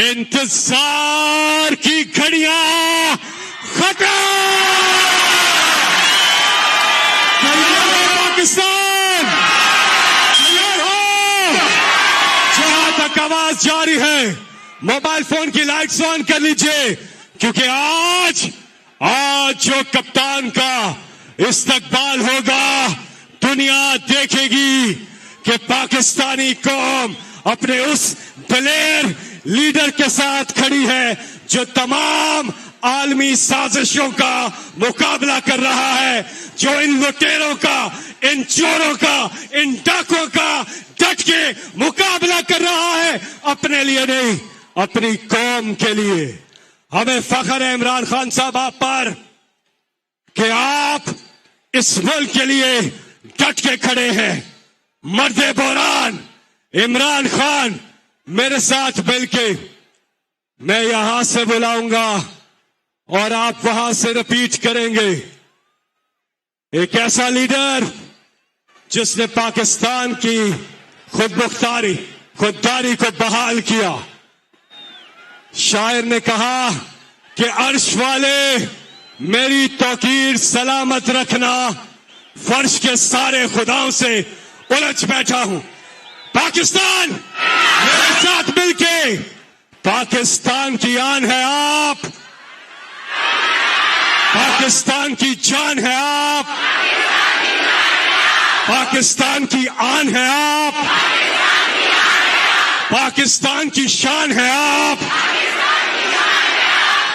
इंतजार की घड़ियां खत्म। पाकिस्तान तैयार हो। जहां तक आवाज जारी है, मोबाइल फोन की लाइट्स ऑन कर लीजिए, क्योंकि आज जो कप्तान का इस्तकबाल होगा, दुनिया देखेगी कि पाकिस्तानी कौम अपने उस दलेर लीडर के साथ खड़ी है जो तमाम आलमी साजिशों का मुकाबला कर रहा है, जो इन लुटेरों का, इन चोरों का, इन डाकों का डट के मुकाबला कर रहा है, अपने लिए नहीं, अपनी कौम के लिए। हमें फख्र है इमरान खान साहब आप पर कि आप इस मुल्क के लिए डट के खड़े हैं। मर्दे बोरान इमरान खान मेरे साथ मिलके मैं यहां से बुलाऊंगा और आप वहां से रिपीट करेंगे। एक ऐसा लीडर जिसने पाकिस्तान की खुददारी को बहाल किया। शायर ने कहा कि अर्श वाले मेरी तौकीर सलामत रखना, फर्श के सारे खुदाओं से उलझ बैठा हूं। पाकिस्तान मेरे साथ मिलके, पाकिस्तान की आन है आप, पाकिस्तान की जान है आप, पाकिस्तान की आन है आप, पाकिस्तान की शान है आप,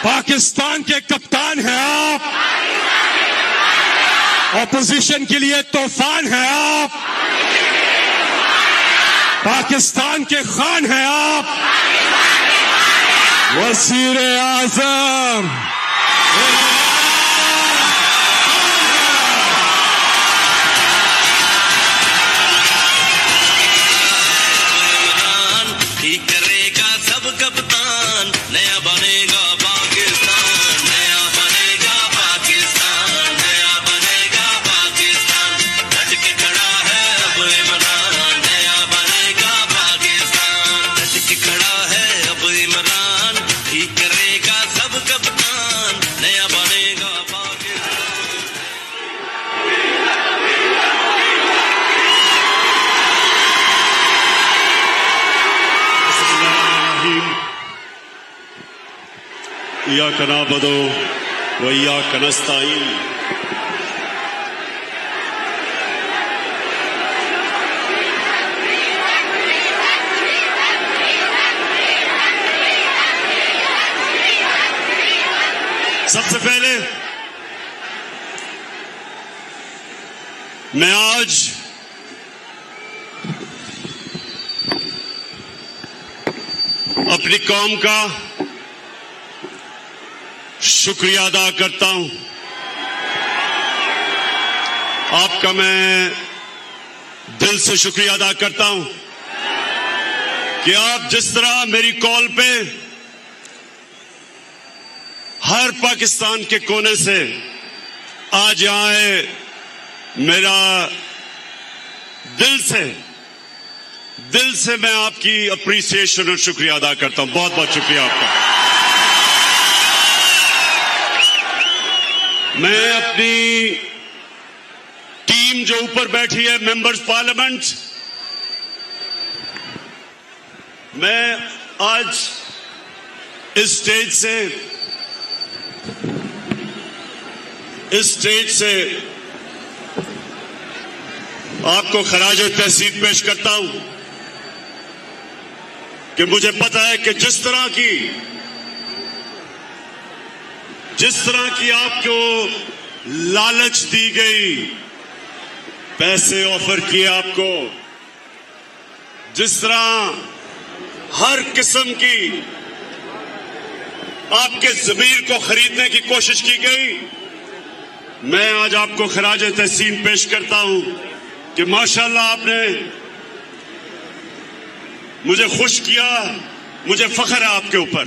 पाकिस्तान के कप्तान हैं आप, ऑपोजिशन के लिए तूफान है आप, पाकिस्तान के खान हैं आप, वजीर आजम ठीक करेगा सब कप्तान, नया बनेगा पाकिस्तान, नया बनेगा पाकिस्तान, नया बनेगा पाकिस्तान। डट के खड़ा है अब इमरान, नया बनेगा पाकिस्तान, डट के खड़ा है अब इमरान। ठीक करेगा सब कप्तान, नया बनेगा पाकिस्तान। इय्याका नअबुदु व इय्याका नस्तईन। सबसे पहले मैं आज अपनी कौम का शुक्रिया अदा करता हूं। आपका मैं दिल से शुक्रिया अदा करता हूं कि आप जिस तरह मेरी कॉल पे हर पाकिस्तान के कोने से आज यहां आए, मेरा दिल से मैं आपकी अप्रिसिएशन और शुक्रिया अदा करता हूं। बहुत बहुत शुक्रिया आपका। मैं अपनी टीम जो ऊपर बैठी है, मेंबर्स पार्लियामेंट, मैं आज इस स्टेज से आपको खराज तहसीन पेश करता हूं कि मुझे पता है कि जिस तरह की आपको लालच दी गई, पैसे ऑफर किए आपको, जिस तरह हर किस्म की आपके ज़मीर को खरीदने की कोशिश की गई, मैं आज आपको खराज तहसीन पेश करता हूं कि माशाअल्लाह आपने मुझे खुश किया। मुझे फख्र है आपके ऊपर।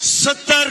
70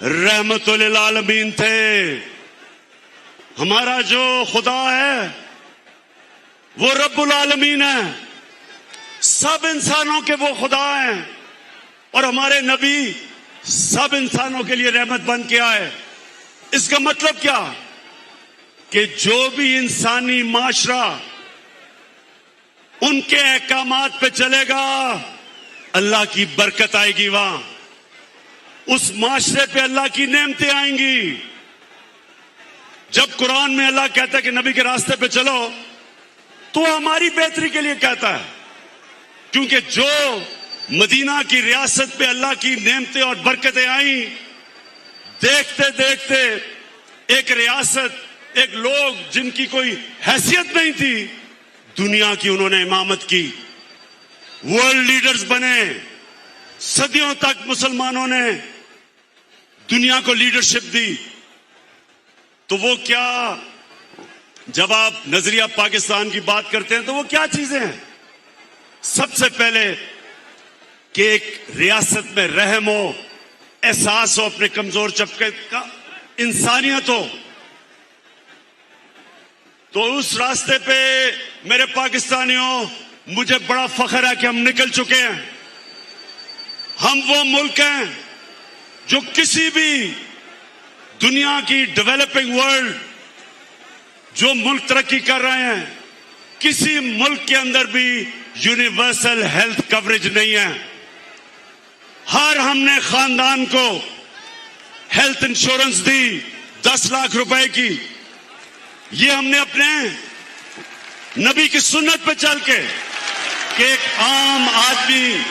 रहमत लिल आलमीन थे। हमारा जो खुदा है वो रब्बुल आलमीन है, सब इंसानों के वो खुदा हैं, और हमारे नबी सब इंसानों के लिए रहमत बन के आए। इसका मतलब क्या कि जो भी इंसानी माशरा उनके अहकामात पे चलेगा, अल्लाह की बरकत आएगी, वहां उस माशरे पे अल्लाह की नेमतें आएंगी। जब कुरान में अल्लाह कहता है कि नबी के रास्ते पे चलो, तो हमारी बेहतरी के लिए कहता है, क्योंकि जो मदीना की रियासत पे अल्लाह की नेमतें और बरकतें आई, देखते देखते एक रियासत, एक लोग जिनकी कोई हैसियत नहीं थी, दुनिया की उन्होंने इमामत की, वर्ल्ड लीडर्स बने। सदियों तक मुसलमानों ने दुनिया को लीडरशिप दी। तो वो क्या, जब आप नजरिया पाकिस्तान की बात करते हैं तो वो क्या चीजें हैं? सबसे पहले कि एक रियासत में रहम हो, एहसास हो अपने कमजोर तबके का, इंसानियत हो। तो उस रास्ते पे मेरे पाकिस्तानियों, मुझे बड़ा फख्र है कि हम निकल चुके हैं। हम वो मुल्क हैं जो किसी भी दुनिया की डेवलपिंग वर्ल्ड, जो मुल्क तरक्की कर रहे हैं, किसी मुल्क के अंदर भी यूनिवर्सल हेल्थ कवरेज नहीं है। हर हमने खानदान को हेल्थ इंश्योरेंस दी 10 लाख रुपए की। ये हमने अपने नबी की सुन्नत पे चल के, कि एक आम आदमी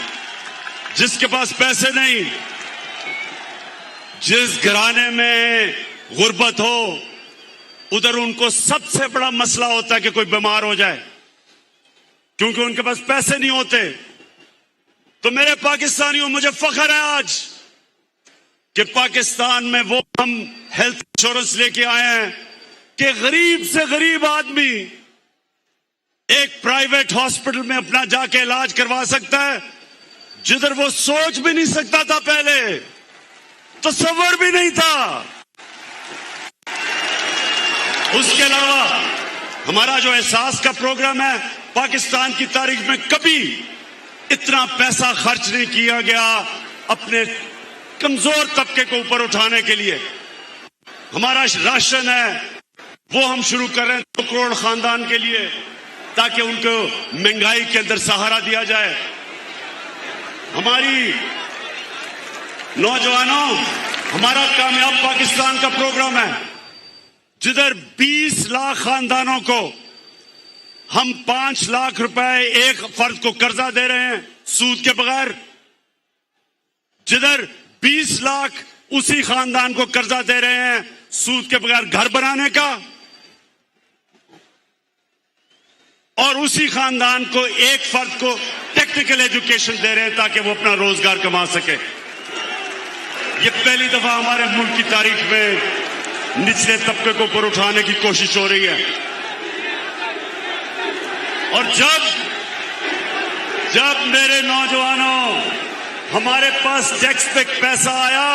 जिसके पास पैसे नहीं, जिस घराने में गुर्बत हो, उधर उनको सबसे बड़ा मसला होता है कि कोई बीमार हो जाए, क्योंकि उनके पास पैसे नहीं होते। तो मेरे पाकिस्तानियों, मुझे फख्र है आज कि पाकिस्तान में वो हम हेल्थ इंश्योरेंस लेके आए हैं कि गरीब से गरीब आदमी एक प्राइवेट हॉस्पिटल में अपना जाके इलाज करवा सकता है, जिधर वो सोच भी नहीं सकता था, पहले तसव्वुर भी नहीं था। उसके अलावा हमारा जो एहसास का प्रोग्राम है, पाकिस्तान की तारीख में कभी इतना पैसा खर्च नहीं किया गया अपने कमजोर तबके को ऊपर उठाने के लिए। हमारा राशन है वो हम शुरू कर रहे हैं 2 करोड़ खानदान के लिए, ताकि उनको महंगाई के अंदर सहारा दिया जाए। हमारी नौजवानों, हमारा कामयाब पाकिस्तान का प्रोग्राम है, जिधर 20 लाख खानदानों को हम 5 लाख रुपए एक फर्द को कर्जा दे रहे हैं सूद के बगैर, जिधर 20 लाख उसी खानदान को कर्जा दे रहे हैं सूद के बगैर घर बनाने का, और उसी खानदान को एक फर्द को टेक्निकल एजुकेशन दे रहे हैं ताकि वो अपना रोजगार कमा सके। ये पहली दफा हमारे मुल्क की तारीख में निचले तबके को ऊपर उठाने की कोशिश हो रही है। और जब मेरे नौजवानों, हमारे पास टैक्स पे पैसा आया,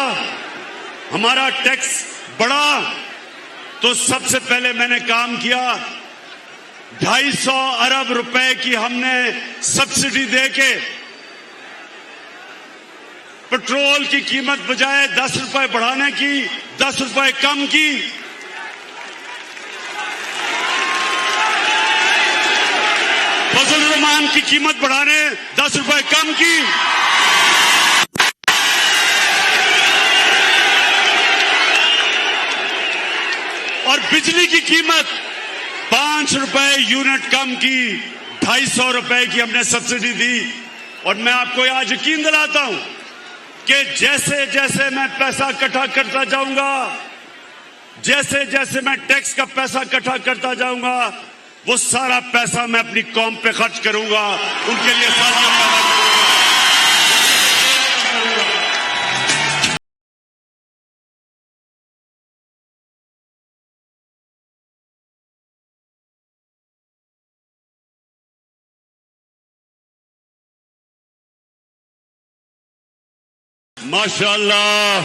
हमारा टैक्स बढ़ा, तो सबसे पहले मैंने काम किया, 250 अरब रुपए की हमने सब्सिडी देके पेट्रोल की कीमत बजाय 10 रुपए बढ़ाने की 10 रुपए कम की। फजल रहमान की कीमत बढ़ाने 10 रुपए कम की। और बिजली की कीमत 5 रुपए यूनिट कम की, 250 रुपए की हमने सब्सिडी दी। और मैं आपको आज यकीन दिलाता हूं कि जैसे जैसे मैं पैसा इकट्ठा करता जाऊंगा, जैसे जैसे मैं टैक्स का पैसा इकट्ठा करता जाऊंगा, वो सारा पैसा मैं अपनी कौम पे खर्च करूंगा, उनके लिए साथ माशाअल्लाह,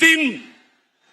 3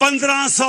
1500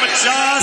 50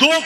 2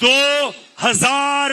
2000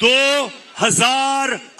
2000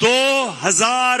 2000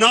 9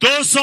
200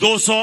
200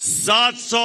700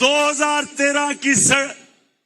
2013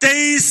23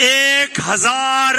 1000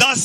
10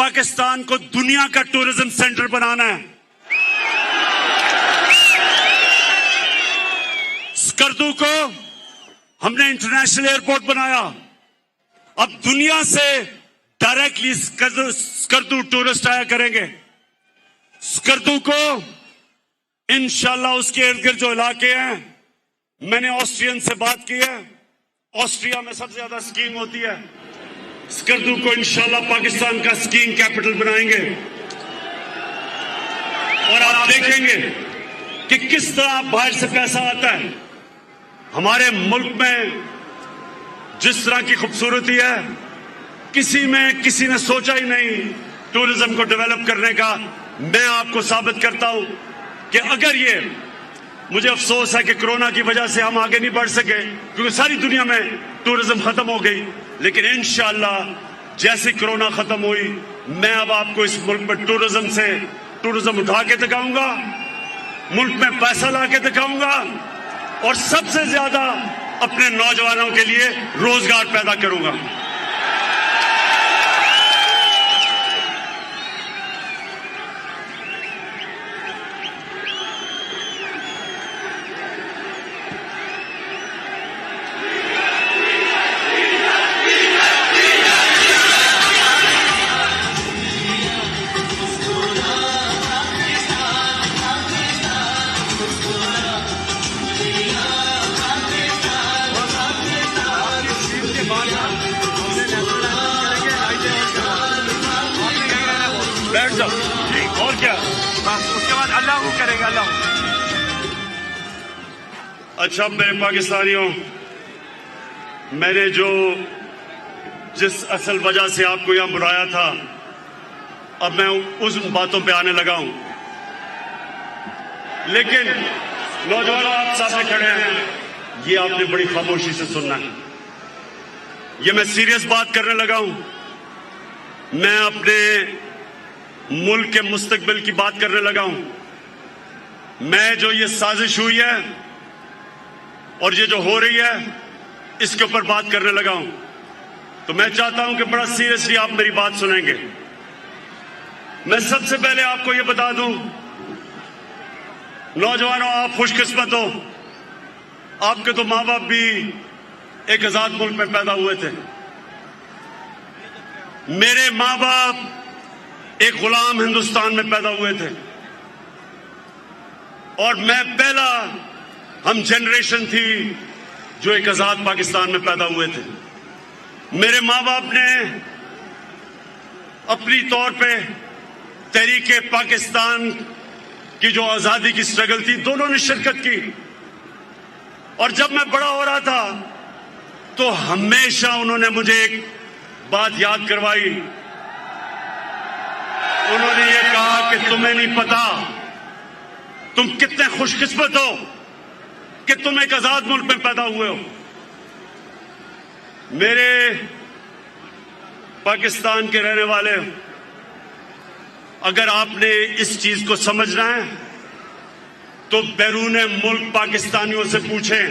पाकिस्तान को दुनिया का टूरिज्म सेंटर बनाना है। स्कर्दू को हमने इंटरनेशनल एयरपोर्ट बनाया। अब दुनिया से डायरेक्टली स्कर्दू टूरिस्ट आया करेंगे। स्कर्दू को इंशाल्लाह उसके इर्द गिर्द जो इलाके हैं, मैंने ऑस्ट्रियन से बात की है, ऑस्ट्रिया में सबसे ज्यादा स्कीइंग होती है। स्कर्दू को इंशाल्लाह पाकिस्तान का स्कीइंग कैपिटल बनाएंगे और आप देखेंगे कि किस तरह बाहर से पैसा आता है। हमारे मुल्क में जिस तरह की खूबसूरती है, किसी ने सोचा ही नहीं टूरिज्म को डेवलप करने का। मैं आपको साबित करता हूं कि अगर ये, मुझे अफसोस है कि कोरोना की वजह से हम आगे नहीं बढ़ सके, क्योंकि सारी दुनिया में टूरिज्म खत्म हो गई, लेकिन इंशाअल्लाह जैसे कोरोना खत्म हुई, मैं अब आपको इस मुल्क में टूरिज्म उठा के दिखाऊंगा, मुल्क में पैसा ला के दिखाऊंगा और सबसे ज्यादा अपने नौजवानों के लिए रोजगार पैदा करूंगा। बैठ जाओ और क्या, उसके बाद अल्लाह करेगा अल्लाह। अच्छा मेरे पाकिस्तानियों, मैंने जिस असल वजह से आपको यहां बुलाया था, अब मैं उस बातों पे आने लगा हूं। लेकिन नौजवान आप सामने खड़े हैं, ये आपने बड़ी खामोशी से सुनना है। ये मैं सीरियस बात करने लगा हूं। मैं अपने मुल्क के मुस्तकबिल की बात करने लगा हूं। मैं जो ये साजिश हुई है और ये जो हो रही है, इसके ऊपर बात करने लगा हूं। तो मैं चाहता हूं कि बड़ा सीरियसली आप मेरी बात सुनेंगे। मैं सबसे पहले आपको ये बता दूं, नौजवानों आप खुशकिस्मत हो, आपके तो माँ बाप भी एक आजाद मुल्क में पैदा हुए थे। मेरे माँ बाप एक गुलाम हिंदुस्तान में पैदा हुए थे और मैं पहला हम जनरेशन थी जो एक आजाद पाकिस्तान में पैदा हुए थे। मेरे माँ बाप ने अपनी तौर पे तहरीके पाकिस्तान की जो आजादी की स्ट्रगल थी, दोनों ने शिरकत की। और जब मैं बड़ा हो रहा था तो हमेशा उन्होंने मुझे एक बात याद करवाई। उन्होंने ये कहा कि तुम्हें नहीं पता तुम कितने खुशकिस्मत हो कि तुम एक आजाद मुल्क में पैदा हुए हो। मेरे पाकिस्तान के रहने वाले, अगर आपने इस चीज को समझना है तो बैरून मुल्क पाकिस्तानियों से पूछें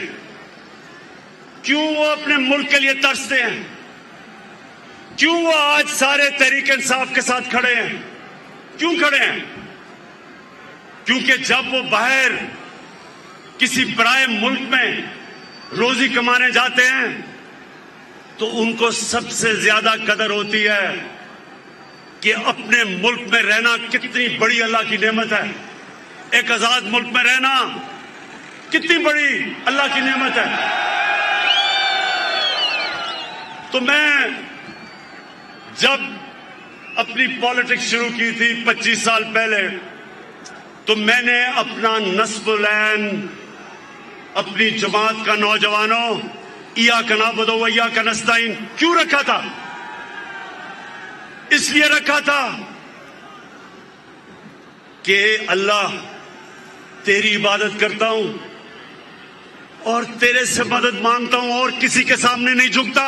क्यों वो अपने मुल्क के लिए तरसते हैं, क्यों वो आज सारे तहरीक इंसाफ के साथ खड़े हैं, क्यों खड़े हैं? क्योंकि जब वो बाहर किसी पराये मुल्क में रोजी कमाने जाते हैं तो उनको सबसे ज्यादा कदर होती है कि अपने मुल्क में रहना कितनी बड़ी अल्लाह की नेमत है। एक आजाद मुल्क में रहना कितनी बड़ी अल्लाह की नेमत है। तो मैं जब अपनी पॉलिटिक्स शुरू की थी 25 साल पहले, तो मैंने अपना नस्बुलैन, अपनी जमात का नौजवानों, इया का नाबुदो व इया का नस्ताइन क्यों रखा था? इसलिए रखा था कि अल्लाह तेरी इबादत करता हूं और तेरे से मदद मांगता हूं और किसी के सामने नहीं झुकता।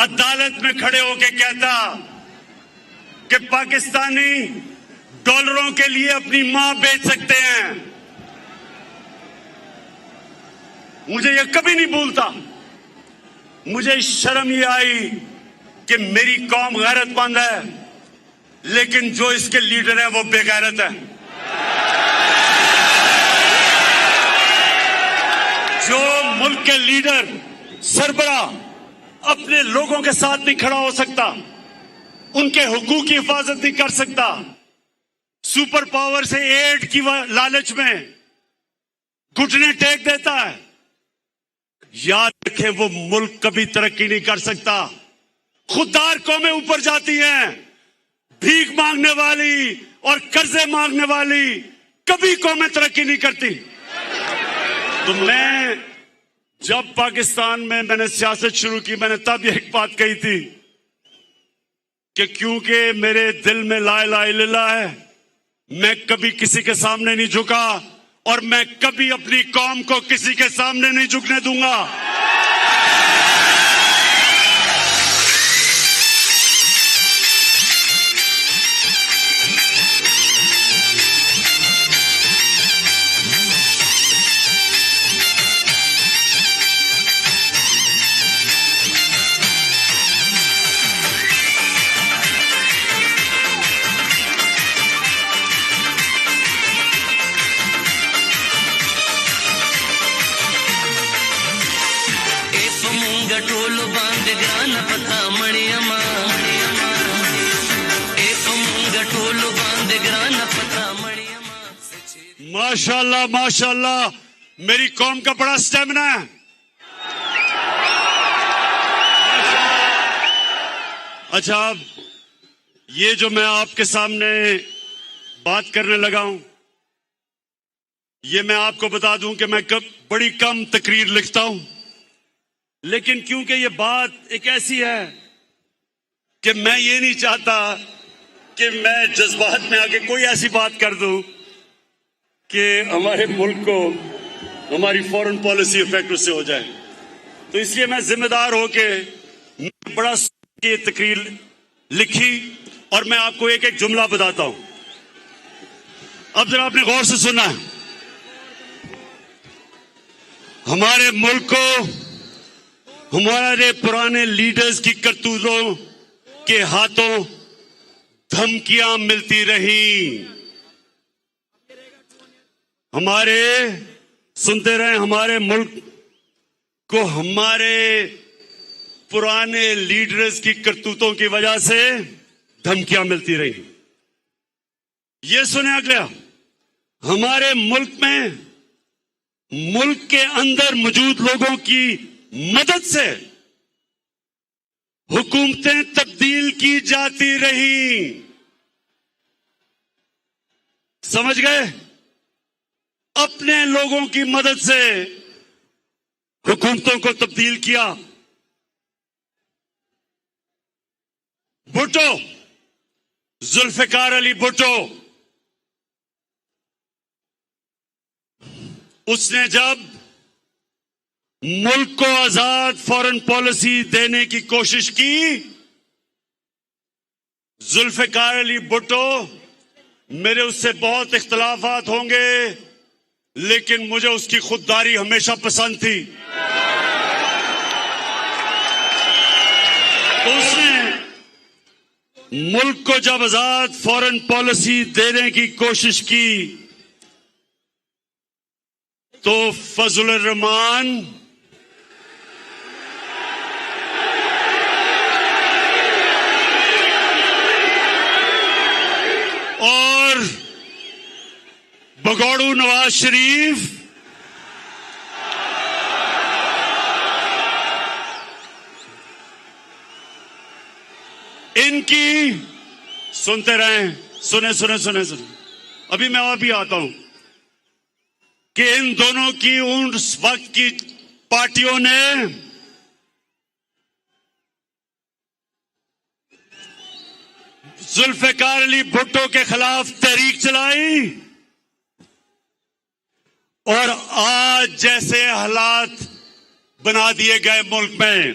अदालत में खड़े होकर कहता कि पाकिस्तानी डॉलरों के लिए अपनी मां बेच सकते हैं, मुझे यह कभी नहीं भूलता। मुझे शर्म ये आई कि मेरी कौम गैरतमंद है, लेकिन जो इसके लीडर हैं वो बेगैरत है। जो मुल्क के लीडर, सरबरा अपने लोगों के साथ नहीं खड़ा हो सकता, उनके हुकूक की हिफाजत नहीं कर सकता, सुपर पावर से एड की लालच में घुटने टेक देता है, याद रखें वो मुल्क कभी तरक्की नहीं कर सकता। खुददार कौमें ऊपर जाती हैं, भीख मांगने वाली और कर्जे मांगने वाली कभी कौमें तरक्की नहीं करती। तो मैं जब पाकिस्तान में मैंने सियासत शुरू की, मैंने तब एक बात कही थी कि क्योंकि मेरे दिल में ला इलाहा इल्लल्लाह है, मैं कभी किसी के सामने नहीं झुका और मैं कभी अपनी कौम को किसी के सामने नहीं झुकने दूंगा। टोलो बांध ग्रान पता मणियमा, एक मूंगा टोलो बांध ग्रान पता मणियमा। माशाल्लाह माशाल्लाह, मेरी कौम का बड़ा स्टेमिना है। अच्छा, अब ये जो मैं आपके सामने बात करने लगा हूं, ये मैं आपको बता दूं कि मैं बड़ी कम तकरीर लिखता हूं, लेकिन क्योंकि ये बात एक ऐसी है कि मैं ये नहीं चाहता कि मैं जज्बात में आके कोई ऐसी बात कर दूं कि हमारे मुल्क को हमारी फॉरेन पॉलिसी इफेक्ट उससे हो जाए। तो इसलिए मैं जिम्मेदार होके बड़ा ये तकरीर लिखी और मैं आपको एक एक जुमला बताता हूं। अब जरा आपने गौर से सुना है। हमारे मुल्क को हमारे पुराने लीडर्स की करतूतों के हाथों धमकियां मिलती रही। सुनते रहे, हमारे मुल्क को हमारे पुराने लीडर्स की करतूतों की वजह से धमकियां मिलती रही। ये सुने अगला, हमारे मुल्क में मुल्क के अंदर मौजूद लोगों की मदद से हुकूमतें तब्दील की जाती रही। समझ गए? अपने लोगों की मदद से हुकूमतों को तब्दील किया। भुट्टो, जुल्फिकार अली भुट्टो, उसने जब मुल्क को आजाद फॉरेन पॉलिसी देने की कोशिश की, जुल्फिकार अली भुट्टो, मेरे उससे बहुत इख्तलाफात होंगे, लेकिन मुझे उसकी खुददारी हमेशा पसंद थी। उसने मुल्क को जब आजाद फॉरेन पॉलिसी देने की कोशिश की तो फजल रहमान और बगौड़ू नवाज शरीफ इनकी सुनते रहें, सुने सुने सुने सुने, अभी मैं और भी आता हूं कि इन दोनों की उस वक्त की पार्टियों ने जुल्फिकार अली भुट्टो के खिलाफ तहरीक चलाई और आज जैसे हालात बना दिए गए मुल्क में,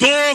2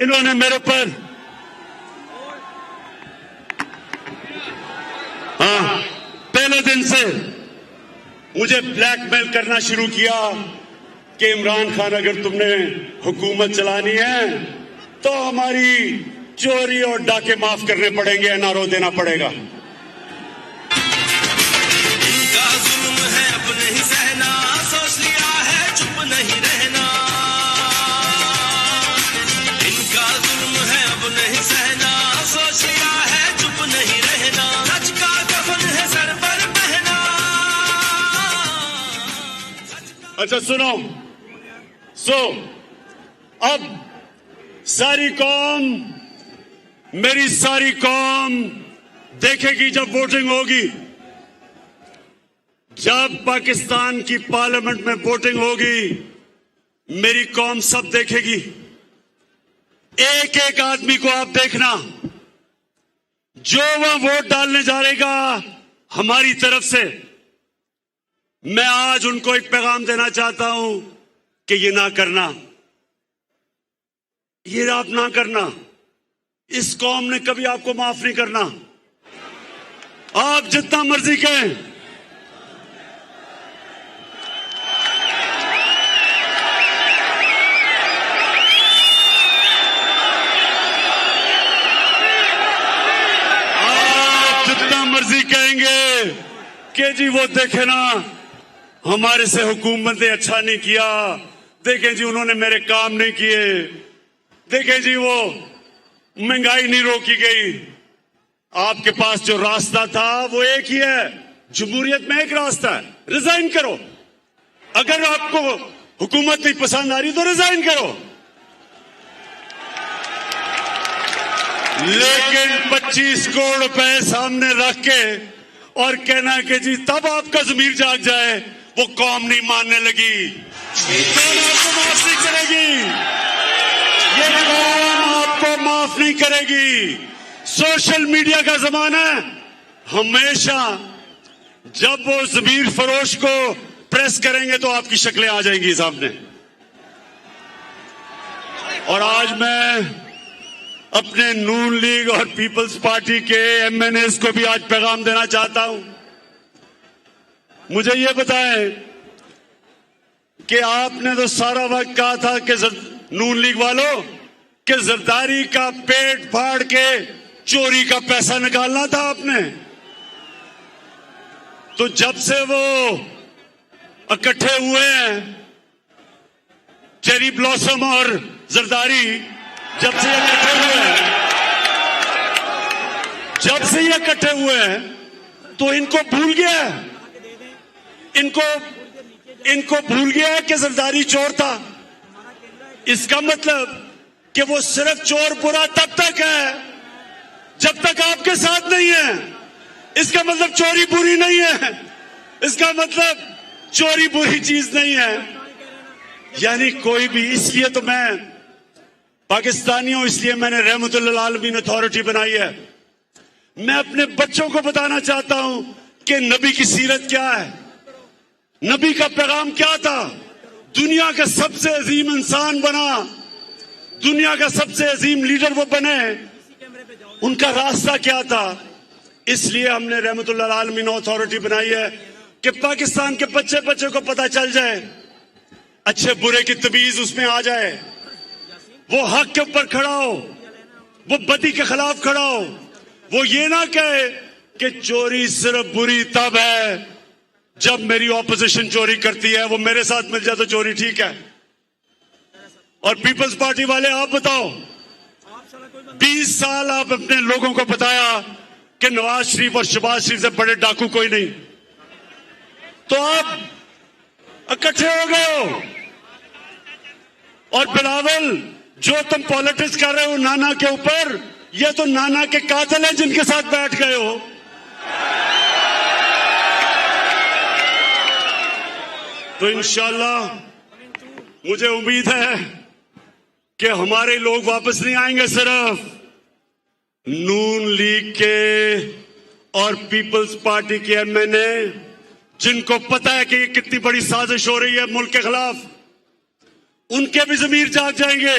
इन्होंने मेरे पर पहले दिन से मुझे ब्लैकमेल करना शुरू किया कि इमरान खान, अगर तुमने हुकूमत चलानी है तो हमारी चोरी और डाके माफ करने पड़ेंगे, एनआरओ देना पड़ेगा। इनका जुल्म है अब नहीं सहना, सोच लिया है चुप नहीं रहना। इनका जुल्म है अब नहीं सहना, सोच लिया है चुप नहीं रहना। सच का कफन है सर पर पहना। अच्छा सुनो, अब सारी कौम, मेरी सारी कौम देखेगी जब वोटिंग होगी, जब पाकिस्तान की पार्लियामेंट में वोटिंग होगी, मेरी कौम सब देखेगी। एक एक आदमी को आप देखना, जो वह वोट डालने जा रहेगा हमारी तरफ से। मैं आज उनको एक पैगाम देना चाहता हूं कि ये ना करना, ये आप ना करना। इस कौम ने कभी आपको माफ नहीं करना, आप जितना मर्जी कहें। आप जितना मर्जी कहेंगे कि जी वो देखे ना, हमारे से हुकूमत ने अच्छा नहीं किया, देखें जी उन्होंने मेरे काम नहीं किए, देखें जी वो महंगाई नहीं रोकी गई। आपके पास जो रास्ता था वो एक ही है, जमहूरियत में एक रास्ता है, रिजाइन करो। अगर आपको हुकूमत नहीं पसंद आ रही तो रिजाइन करो, लेकिन 25 करोड़ रुपए सामने रख के और कहना कि जी तब आपका ज़मीर जाग जाए, वो कौम नहीं मानने लगी, कौम आपको माफ नहीं करेगी, ये कौम आपको माफ नहीं करेगी। सोशल मीडिया का जमाना है, हमेशा जब वो ज़मीर फरोश को प्रेस करेंगे तो आपकी शक्लें आ जाएंगी सामने। और आज मैं अपने नून लीग और पीपल्स पार्टी के एमएनएस को भी आज पैगाम देना चाहता हूं। मुझे ये बताएं कि आपने तो सारा वक्त कहा था कि नून लीग वालों कि जरदारी का पेट फाड़ के चोरी का पैसा निकालना था आपने, तो जब से वो इकट्ठे हुए हैं, चेरी ब्लॉसम और जरदारी, जब से ये इकट्ठे हुए हैं, तो इनको भूल गया है, इनको भूल गया है कि जरदारी चोर था। इसका मतलब कि वो सिर्फ चोर बुरा तब तक है जब तक आपके साथ नहीं है। इसका मतलब चोरी बुरी नहीं है, इसका मतलब चोरी बुरी चीज नहीं है। यानी कोई भी, इसलिए तो मैं पाकिस्तानी हूं, इसलिए मैंने रहमतुल्लिल आलमीन अथॉरिटी बनाई है। मैं अपने बच्चों को बताना चाहता हूं कि नबी की सीरत क्या है, नबी का पैगाम क्या था, दुनिया का सबसे अजीम इंसान बना, दुनिया का सबसे अजीम लीडर वो बने, उनका रास्ता क्या था। इसलिए हमने रहमतुल्लिल आलमीन अथॉरिटी बनाई है कि पाकिस्तान के बच्चे बच्चे को पता चल जाए, अच्छे बुरे की तमीज उसमें आ जाए, वो हक के ऊपर खड़ा हो, वो बदी के खिलाफ खड़ा हो, वो ये ना कहे कि चोरी सिर्फ बुरी तब है जब मेरी ऑपोजिशन चोरी करती है, वो मेरे साथ मिल जाए तो चोरी ठीक है। और पीपल्स पार्टी वाले आप बताओ, 20 साल आप अपने लोगों को बताया कि नवाज शरीफ और शहबाज शरीफ से बड़े डाकू कोई नहीं, तो आप इकट्ठे हो गए हो। और बिलावल, जो तुम पॉलिटिक्स कर रहे हो नाना के ऊपर, ये तो नाना के कातिल हैं जिनके साथ बैठ गए हो। तो इंशाल्लाह मुझे उम्मीद है कि हमारे लोग वापस नहीं आएंगे, सिर्फ नून लीग के और पीपल्स पार्टी के एमएनए, जिनको पता है कि ये कितनी बड़ी साजिश हो रही है मुल्क के खिलाफ, उनके भी ज़मीर जाग जाएंगे।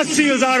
80,000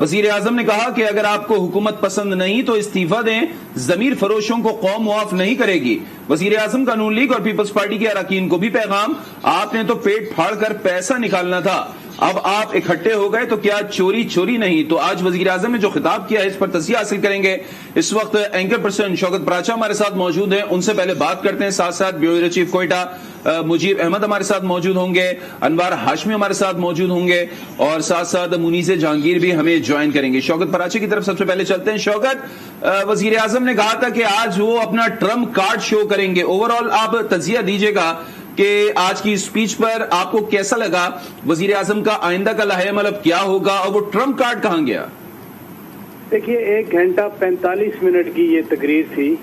वजीर आजम ने कहा कि अगर आपको हुकूमत पसंद नहीं तो इस्तीफा दें, जमीर फरोशों को कौम मुआफ नहीं करेगी। वजीर आजम का नून लीग और पीपल्स पार्टी के अरकान को भी पैगाम, आपने तो पेट फाड़ कर पैसा निकालना था, अब आप इकट्ठे हो गए तो क्या चोरी चोरी नहीं। तो आज वजीर आजम ने जो खिताब किया है इस पर तस्वीर हासिल करेंगे। इस वक्त एंकर पर्सन शौकत पराचा हमारे साथ मौजूद हैं, उनसे पहले बात करते हैं। साथ साथ ब्यूरो चीफ कोयटा मुजीब अहमद हमारे साथ मौजूद होंगे, अनवार हाशमी हमारे साथ मौजूद होंगे और साथ साथ मुनीसे जहांगीर भी हमें ज्वाइन करेंगे। शौकत पराचे की तरफ सबसे पहले चलते हैं। शौकत, वजीर आजम ने कहा था कि आज वो अपना ट्रम्प कार्ड शो करेंगे, ओवरऑल आप तजिया दीजिएगा कि आज की स्पीच पर आपको कैसा लगा, वजीर आजम का आइंदा का लाहेअमल अब क्या होगा और वो ट्रम्प कार्ड कहां गया? देखिए 1 घंटा 45 मिनट की ये तकरीर थी